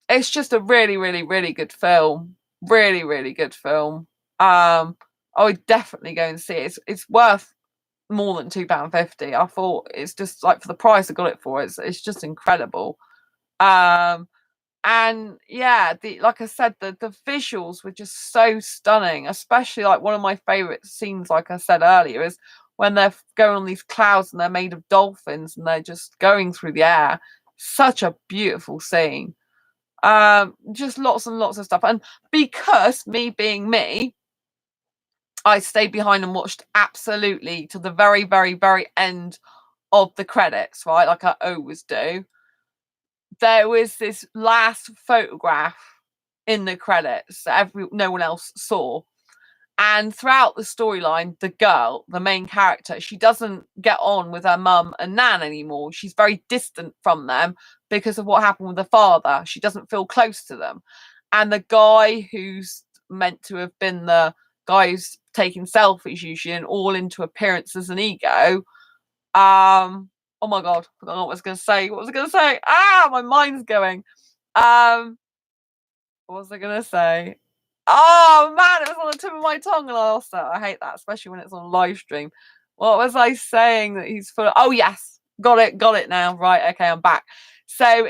Speaker 1: it's just a really, really, really good film. Really, really good film. I would definitely go and see it. It's worth more than £2.50. I thought it's just like for the price I got it for, it's just incredible. And yeah, like I said, the visuals were just so stunning, especially like one of my favorite scenes, like I said earlier, is when they're going on these clouds and they're made of dolphins and they're just going through the air. Such a beautiful scene. Just lots and lots of stuff. And because me being me, I stayed behind and watched absolutely to the very, very, very end of the credits, right? Like I always do. There was this last photograph in the credits that no one else saw. And throughout the storyline, the girl, the main character, she doesn't get on with her mum and nan anymore. She's very distant from them because of what happened with the father. She doesn't feel close to them. And the guy who's meant to have been the guy who's taking selfies usually and all into appearances and ego. Oh my god, I don't know what I was gonna say. What was I gonna say? My mind's going. What was I gonna say? Oh man, it was on the tip of my tongue and I lost it. I hate that, especially when it's on live stream. What was I saying that he's full of? Oh yes, got it now. Right, okay, I'm back. So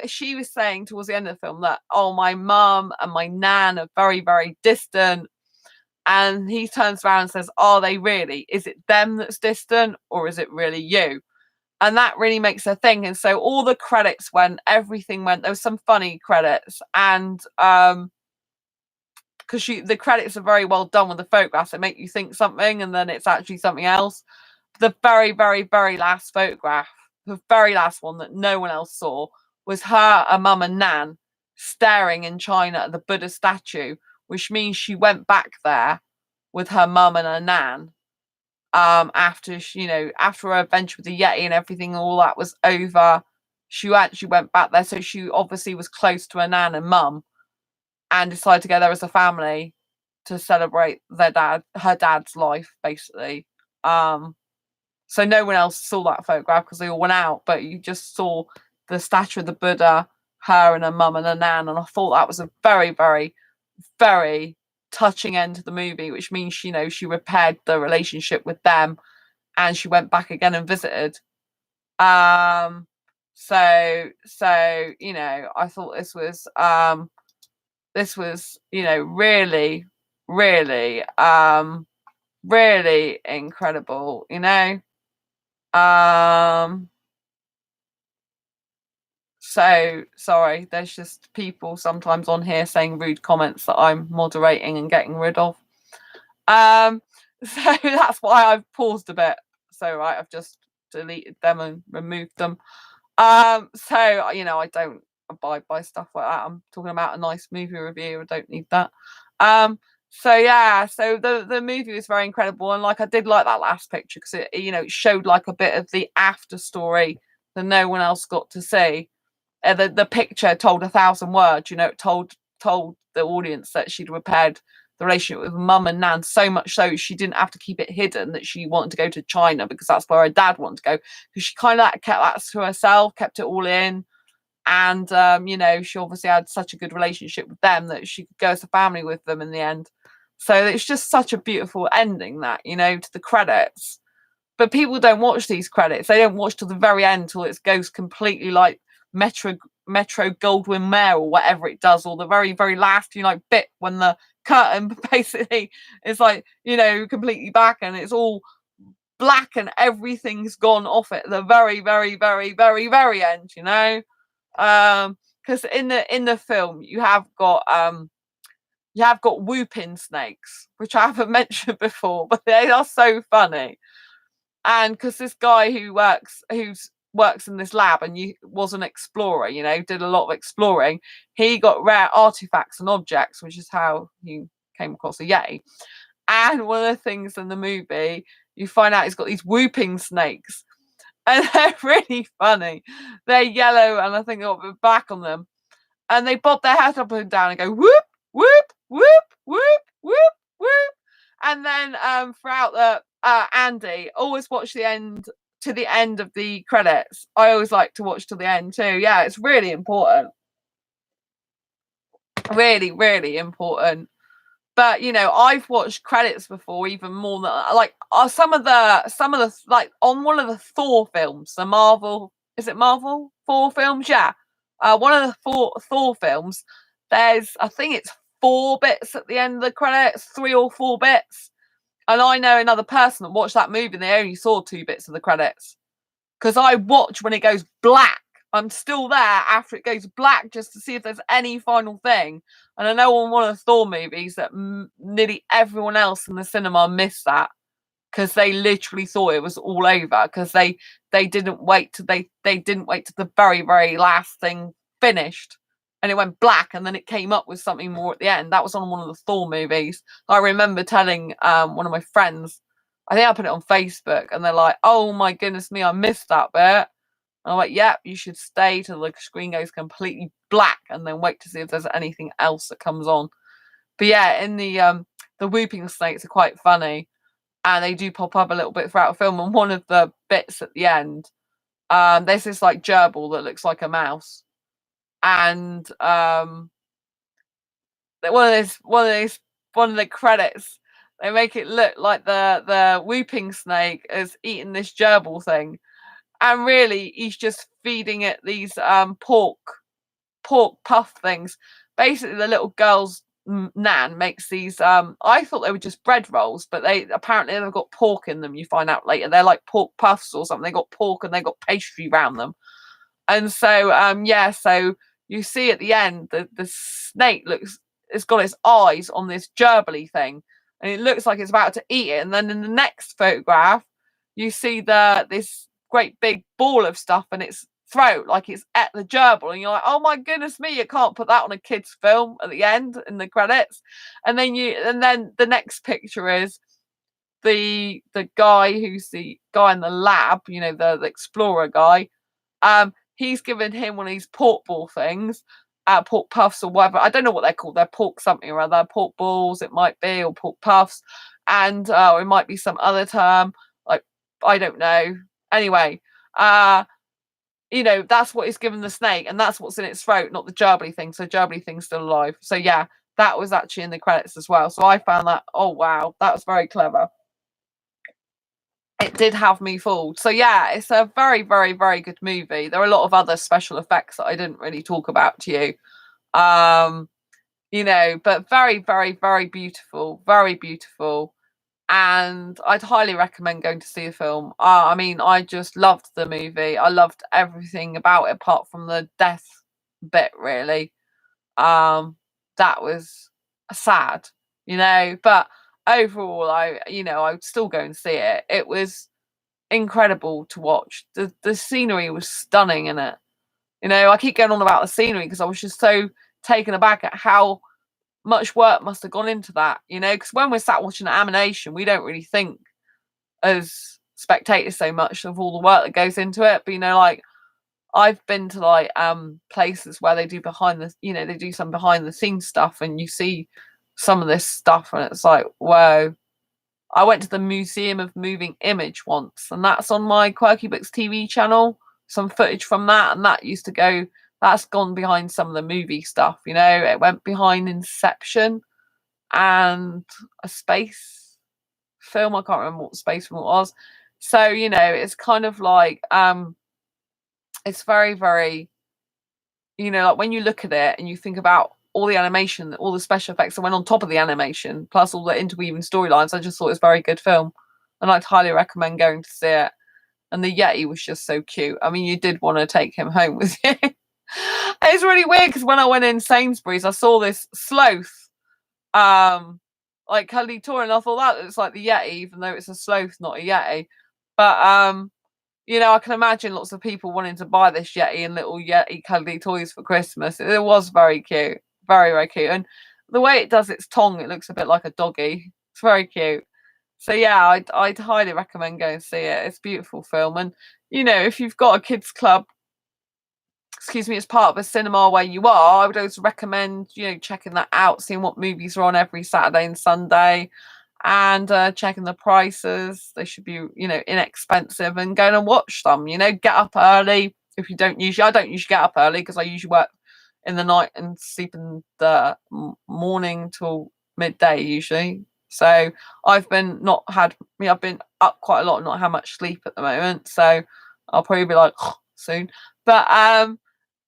Speaker 1: she was saying towards the end of the film that, oh, my mum and my nan are very, very distant. And he turns around and says, are they really? Is it them that's distant or is it really you? And that really makes her think. And so all the credits went, everything went. There was some funny credits, and because the credits are very well done with the photographs, they make you think something and then it's actually something else. The very, very, very last photograph, the very last one that no one else saw, was her, a mum and nan staring in China at the Buddha statue, which means she went back there with her mum and her nan after after her adventure with the Yeti and everything, all that was over. She actually went back there, so she obviously was close to her nan and mum, and decided to go there as a family to celebrate her dad's life, basically. So no one else saw that photograph because they all went out, but you just saw the statue of the Buddha, her and her mum and her nan, and I thought that was a very, very, very touching end to the movie, which means she repaired the relationship with them and she went back again and visited. So I thought this was really, really, really incredible, So sorry, there's just people sometimes on here saying rude comments that I'm moderating and getting rid of. So that's why I've paused a bit. So right, I've just deleted them and removed them. So I don't abide by stuff like that. I'm talking about a nice movie review. I don't need that. So yeah, so the movie was very incredible, and like I did like that last picture because it it showed like a bit of the after story that no one else got to see. The picture told 1,000 words. It told the audience that she'd repaired the relationship with mum and nan, so much so she didn't have to keep it hidden that she wanted to go to China because that's where her dad wanted to go. Because she kind of kept that to herself, kept it all in. And she obviously had such a good relationship with them that she could go as a family with them in the end. So it's just such a beautiful ending, that to the credits. But people don't watch these credits. They don't watch till the very end, till it goes completely like Metro Goldwyn Mayer or whatever it does, or the very very last bit when the curtain basically is like completely back and it's all black and everything's gone off at the very very very very very end. Because in the film you have got whooping snakes, which I haven't mentioned before, but they are so funny. And because this guy who works in this lab and was an explorer, did a lot of exploring, he got rare artifacts and objects, which is how he came across a Yeti. And one of the things in the movie, you find out he's got these whooping snakes, and they're really funny. They're yellow, and I think they've got a back on them, and they bob their head up and down and go whoop whoop whoop whoop whoop whoop. And then throughout the Andy, always watch the end of the credits. I always like to watch to the end too. Yeah, it's really important. Really, really important. But I've watched credits before even more than like some of the like on one of the Thor films, the Marvel, is it Marvel Thor films? Yeah. One of the Thor films, there's I think it's 4 bits at the end of the credits, 3 or 4 bits. And I know another person that watched that movie and they only saw 2 bits of the credits. Because I watch when it goes black. I'm still there after it goes black just to see if there's any final thing. And I know on one of the Thor movies that nearly everyone else in the cinema missed that because they literally thought it was all over because they didn't wait till they didn't wait till the very very last thing finished and it went black and then it came up with something more at the end. That was on one of the Thor movies. I remember telling one of my friends, I think I put it on Facebook, and they're like, "Oh my goodness me, I missed that bit." And I'm like, "Yep, you should stay till the screen goes completely black and then wait to see if there's anything else that comes on." But yeah, in the whooping snakes are quite funny, and they do pop up a little bit throughout the film. And one of the bits at the end, there's this like gerbil that looks like a mouse, and one of the credits, they make it look like the whooping snake is eating this gerbil thing, and really he's just feeding it these pork puff things. Basically, the little girl's nan makes these. I thought they were just bread rolls, but they've got pork in them. You find out later they're like pork puffs or something. They got pork and they got pastry around them. And so so you see at the end the snake it's got its eyes on this gerbily thing, and it looks like it's about to eat it. And then in the next photograph, you see this great big ball of stuff in its throat, like it's at the gerbil, and you're like, oh my goodness me, you can't put that on a kid's film at the end in the credits. And then the next picture is the guy who's the guy in the lab, the explorer guy. He's given him one of these pork ball things, pork puffs or whatever. I don't know what they're called. They're pork something or other, pork balls it might be, or pork puffs, and it might be some other term, like I don't know. Anyway, that's what he's given the snake, and that's what's in its throat, not the gerbily thing. So gerbily thing's still alive. So yeah, that was actually in the credits as well. So I found that, oh wow, that was very clever. It did have me fooled. So yeah, it's a very, very, very good movie. There are a lot of other special effects that I didn't really talk about to you. But very, very, very beautiful, very beautiful. And I'd highly recommend going to see the film. I mean, I just loved the movie. I loved everything about it apart from the death bit, really. That was sad, but overall, I would still go and see it. It was incredible to watch. The scenery was stunning in it. I keep going on about the scenery because I was just so taken aback at how much work must have gone into that, you know, because when we're sat watching an animation, we don't really think as spectators so much of all the work that goes into it. But, you know, like, I've been to like places where they do they do some behind the scenes stuff, and you see some of this stuff and it's like, whoa. I went to the Museum of Moving Image once, and that's on my Quirky Books TV channel. Some footage from that, and that's gone behind some of the movie stuff, you know. It went behind Inception and a space film. I can't remember what the space film it was. So, you know, it's kind of like it's very, very, you know, like when you look at it and you think about all the animation, all the special effects that went on top of the animation, plus all the interweaving storylines, I just thought it was a very good film. And I'd highly recommend going to see it. And the Yeti was just so cute. I mean, you did want to take him home with you. It's really weird because when I went in Sainsbury's, I saw this sloth, like cuddly toy, and I thought that looks like the Yeti, even though it's a sloth, not a Yeti. But you know, I can imagine lots of people wanting to buy this Yeti and little Yeti cuddly toys for Christmas. It was very cute. Very, very cute. And the way it does its tongue, it looks a bit like a doggy. It's very cute. So yeah, I'd highly recommend going to see it. It's a beautiful film. And, you know, if you've got a kids club, as part of a cinema where you are, I would always recommend, you know, checking that out, seeing what movies are on every Saturday and Sunday, and checking the prices. They should be, you know, inexpensive, and going and watch them. You know, get up early. If you don't usually, I don't usually get up early because I usually work in the night and sleep in the morning till midday usually. So I've been up quite a lot and not had much sleep at the moment. So I'll probably be like soon. But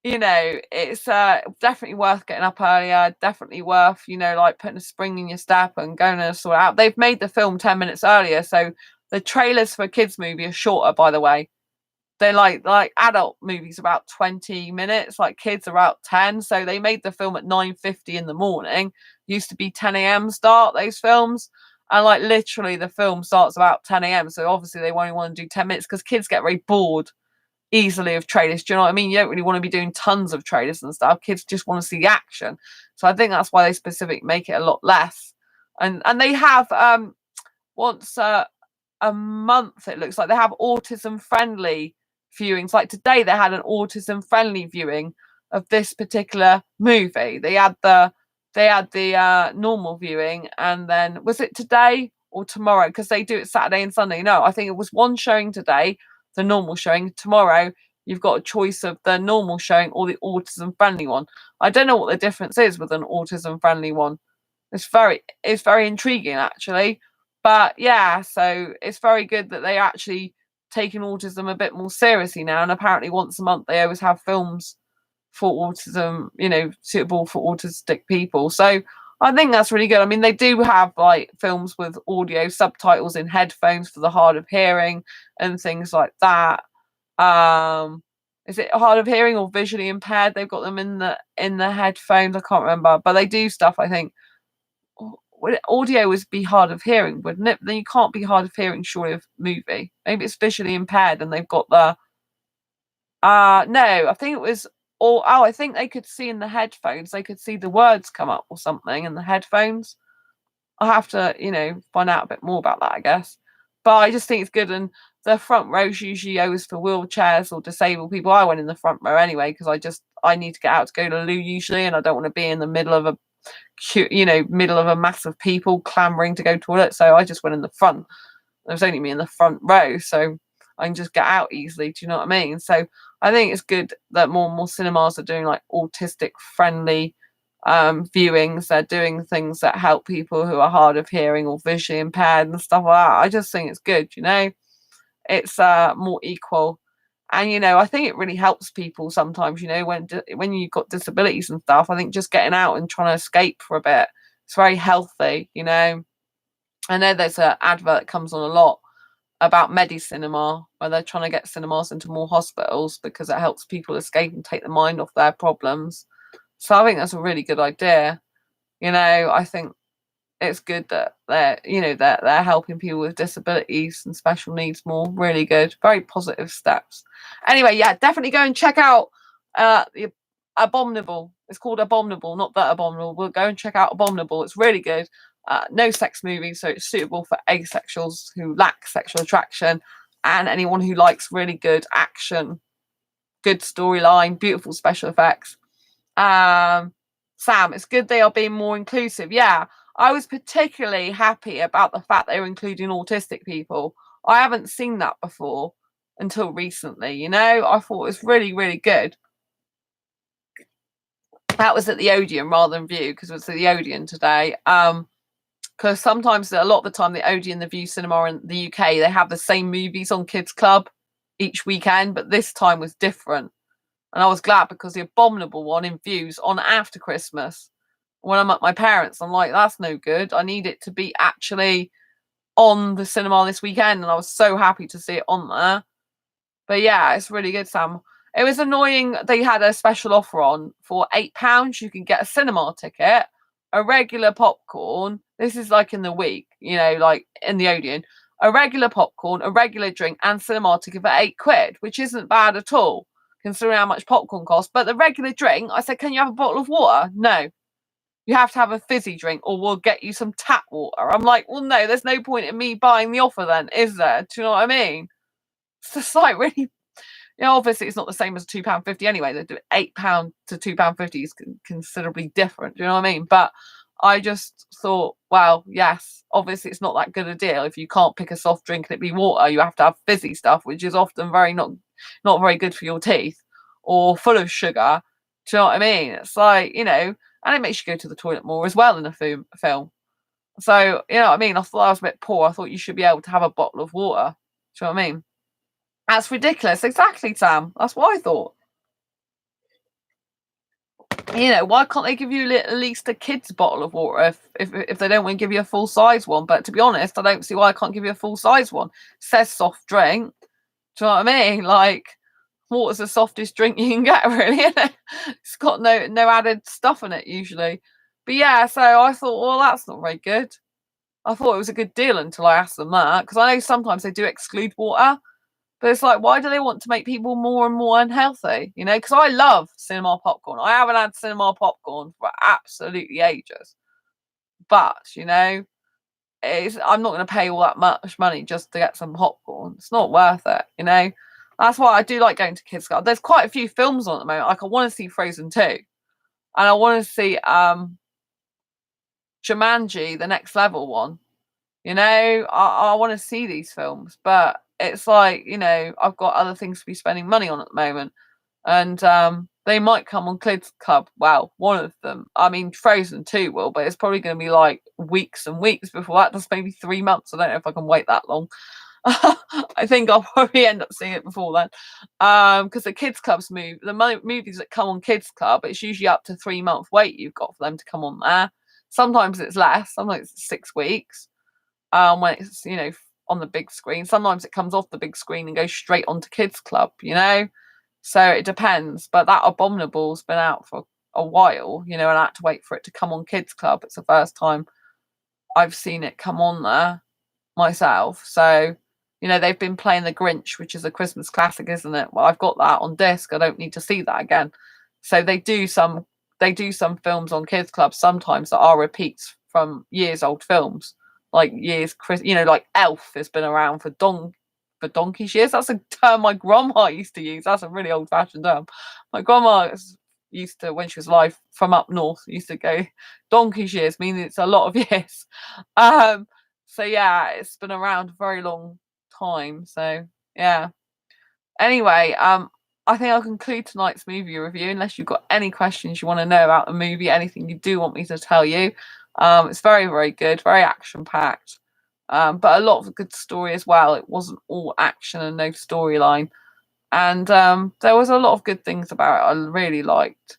Speaker 1: you know, it's definitely worth getting up earlier. Definitely worth, you know, like putting a spring in your step and going to sort it out. They've made the film 10 minutes earlier, so the trailers for a kids movie are shorter, by the way. They're like adult movies about 20 minutes, like kids are about 10. So they made the film at 9:50 in the morning. Used to be 10 a.m. start, those films. And like literally the film starts about 10 a.m. So obviously they only want to do 10 minutes because kids get very bored easily of trailers. Do you know what I mean? You don't really want to be doing tons of trailers and stuff. Kids just want to see the action. So I think that's why they specifically make it a lot less. And they have once a month, it looks like, they have autism friendly viewings. Like today they had an autism friendly viewing of this particular movie. They had the normal viewing, and then was it today or tomorrow, because they do it Saturday and Sunday? No, I think it was one showing today, the normal showing. Tomorrow you've got a choice of the normal showing or the autism friendly one. I don't know what the difference is with an autism friendly one. It's very intriguing actually. But yeah, so it's very good that they actually taking autism a bit more seriously now, and apparently once a month they always have films for autism, you know, suitable for autistic people. So I think that's really good. I mean, they do have like films with audio subtitles in headphones for the hard of hearing and things like that. Is it hard of hearing or visually impaired? They've got them in the headphones. I can't remember, but they do stuff. I think audio would be hard of hearing, wouldn't it? Then you can't be hard of hearing surely of movie. Maybe it's visually impaired and they've got the no, I think it was I think they could see in the headphones, they could see the words come up or something in the headphones. I'll have to, you know, find out a bit more about that, I guess. But I just think it's good. And the front row's usually always for wheelchairs or disabled people. I went in the front row anyway because I need to get out to go to the loo usually, and I don't want to be in the middle of a mass of people clamoring to go to the toilet. So I just went in the front. There was only me in the front row, so I can just get out easily. Do you know what I mean? So I think it's good that more and more cinemas are doing like autistic friendly viewings. They're doing things that help people who are hard of hearing or visually impaired and stuff like that. I just think it's good, you know. It's more equal. And, you know, I think it really helps people sometimes, you know, when you've got disabilities and stuff. I think just getting out and trying to escape for a bit, it's very healthy, you know. I know there's an advert that comes on a lot about Medicinema, where they're trying to get cinemas into more hospitals because it helps people escape and take the mind off their problems. So I think that's a really good idea. You know, I think it's good that they're helping people with disabilities and special needs more. Really good. Very positive steps. Anyway, yeah, definitely go and check out the Abominable It's called Abominable, not That Abominable. We'll go and check out Abominable. It's really good. No sex movie, so it's suitable for asexuals who lack sexual attraction and anyone who likes really good action, good storyline, beautiful special effects. Sam, it's good they are being more inclusive. Yeah, I was particularly happy about the fact they were including autistic people. I haven't seen that before until recently, you know. I thought it was really, really good. That was at the Odeon rather than View, because it was at the Odeon today. Because sometimes, a lot of the time, the Odeon, the View Cinema in the UK, they have the same movies on Kids Club each weekend, but this time was different. And I was glad, because the Abominable one in Views on after Christmas. When I'm at my parents', I'm like, that's no good. I need it to be actually on the cinema this weekend, and I was so happy to see it on there. But yeah, it's really good, Sam. It was annoying they had a special offer on for £8. You can get a cinema ticket, a regular popcorn. This is like in the week, you know, like in the Odeon. A regular popcorn, a regular drink, and cinema ticket for £8, which isn't bad at all, considering how much popcorn costs. But the regular drink, I said, can you have a bottle of water? No. You have to have a fizzy drink, or we'll get you some tap water. I'm like, well, no, there's no point in me buying the offer then, is there? Do you know what I mean? It's just like really, you know, obviously it's not the same as £2.50 anyway. They do £8 to £2.50 is considerably different. Do you know what I mean? But I just thought, well, yes, obviously it's not that good a deal. If you can't pick a soft drink and it be water, you have to have fizzy stuff, which is often very not very good for your teeth, or full of sugar. Do you know what I mean? It's like, you know, and it makes you go to the toilet more as well in a film. So, you know what I mean? I thought I was a bit poor. I thought you should be able to have a bottle of water. Do you know what I mean? That's ridiculous. Exactly, Sam. That's what I thought. You know, why can't they give you at least a kid's bottle of water if they don't want to give you a full size one? But to be honest, I don't see why I can't give you a full size one. It says soft drink. Do you know what I mean? Like, water's the softest drink you can get, really. It's got no added stuff in it usually. But yeah, so I thought, well, that's not very good. I thought it was a good deal until I asked them that, because I know sometimes they do exclude water. But it's like, why do they want to make people more and more unhealthy? You know, because I love cinema popcorn. I haven't had cinema popcorn for absolutely ages. But, you know, I'm not going to pay all that much money just to get some popcorn. It's not worth it, you know. That's why I do like going to Kids Club. There's quite a few films on at the moment. Like, I want to see Frozen 2. And I want to see Jumanji, the Next Level one. You know, I want to see these films. But it's like, you know, I've got other things to be spending money on at the moment. And they might come on Kids Club. Well, one of them. I mean, Frozen 2 will, but it's probably going to be like weeks and weeks before that. Just maybe 3 months. I don't know if I can wait that long. I think I'll probably end up seeing it before then. Because the Kids Club's the movies that come on Kids Club, it's usually up to 3 month wait you've got for them to come on there. Sometimes it's less. Sometimes it's 6 weeks. When it's, you know, on the big screen. Sometimes it comes off the big screen and goes straight onto Kids Club, you know? So it depends. But that Abominable's been out for a while, you know, and I had to wait for it to come on Kids Club. It's the first time I've seen it come on there myself. So, you know, they've been playing The Grinch, which is a Christmas classic, isn't it? Well, I've got that on disc. I don't need to see that again. So they do some films on Kids Club sometimes that are repeats from years old films. Like you know, like Elf has been around for donkey's years. That's a term my grandma used to use. That's a really old fashioned term. My grandma used to, when she was alive, from up north, used to go donkey's years, meaning it's a lot of years. So yeah, it's been around a very long time. So yeah. Anyway, I think I'll conclude tonight's movie review, unless you've got any questions you want to know about the movie, anything you do want me to tell you. It's very, very good, very action-packed, but a lot of good story as well. It wasn't all action and no storyline. And there was a lot of good things about it I really liked.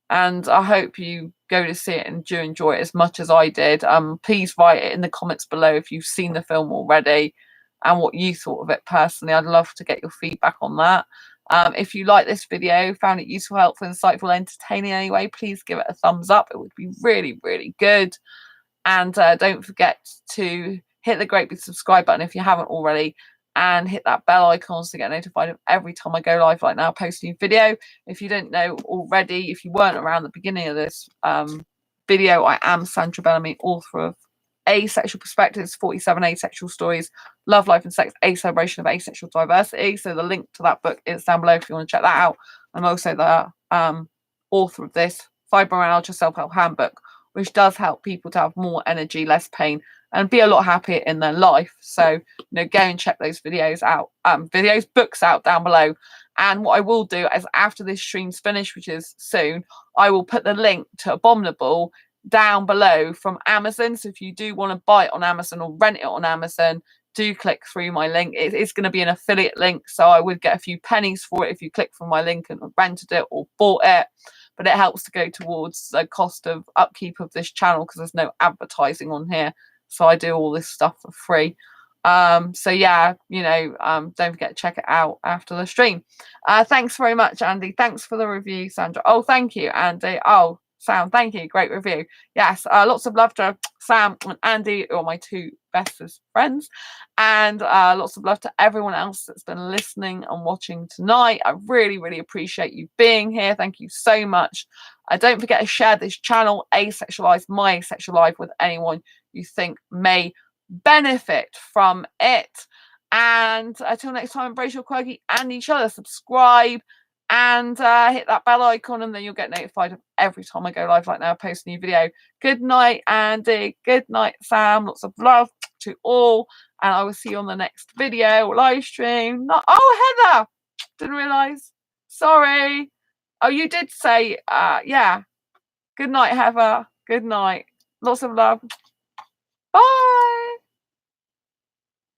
Speaker 1: And I hope you go to see it and do enjoy it as much as I did. Please write it in the comments below if you've seen the film already and what you thought of it personally. I'd love to get your feedback on that. If you like this video, found it useful, helpful, insightful, entertaining anyway, please give it a thumbs up. It would be really, really good. And don't forget to hit the great big subscribe button if you haven't already. and hit that bell icon to get notified of every time I go live like now, post a new video. If you don't know already, if you weren't around the beginning of this video, I am Sandra Bellamy, author of Asexual Perspectives, 47 Asexual Stories, Love, Life and Sex, A Celebration of Asexual Diversity. So the link to that book is down below if you want to check that out. I'm also the author of this Fibromyalgia Self-Help Handbook, which does help people to have more energy, less pain, and be a lot happier in their life. So, go and check those videos out, books out down below. And what I will do is after this stream's finished, which is soon, I will put the link to Abominable down below from Amazon. So if you do want to buy it on Amazon or rent it on Amazon, do click through my link. It's going to be an affiliate link, so I would get a few pennies for it if you click from my link and rented it or bought it. But it helps to go towards the cost of upkeep of this channel because there's no advertising on here. So I do all this stuff for free. So yeah, don't forget to check it out after the stream. Thanks very much, Andy. Thanks for the review, Sandra. Oh, thank you, Andy. Oh, Sam, thank you. Great review. Yes, lots of love to Sam and Andy, who are my two bestest friends. And lots of love to everyone else that's been listening and watching tonight. I really, really appreciate you being here. Thank you so much. Don't forget to share this channel, Asexualize My Asexual Life, with anyone you think may benefit from it. And until next time, embrace your quirky and each other. Subscribe and hit that bell icon, and then you'll get notified of every time I go live like now, post a new video. Good night, Andy. Good night, Sam. Lots of love to all, and I will see you on the next video or live stream. Oh, Heather, didn't realise. Sorry. Oh, you did say yeah. Good night, Heather. Good night. Lots of love. Bye.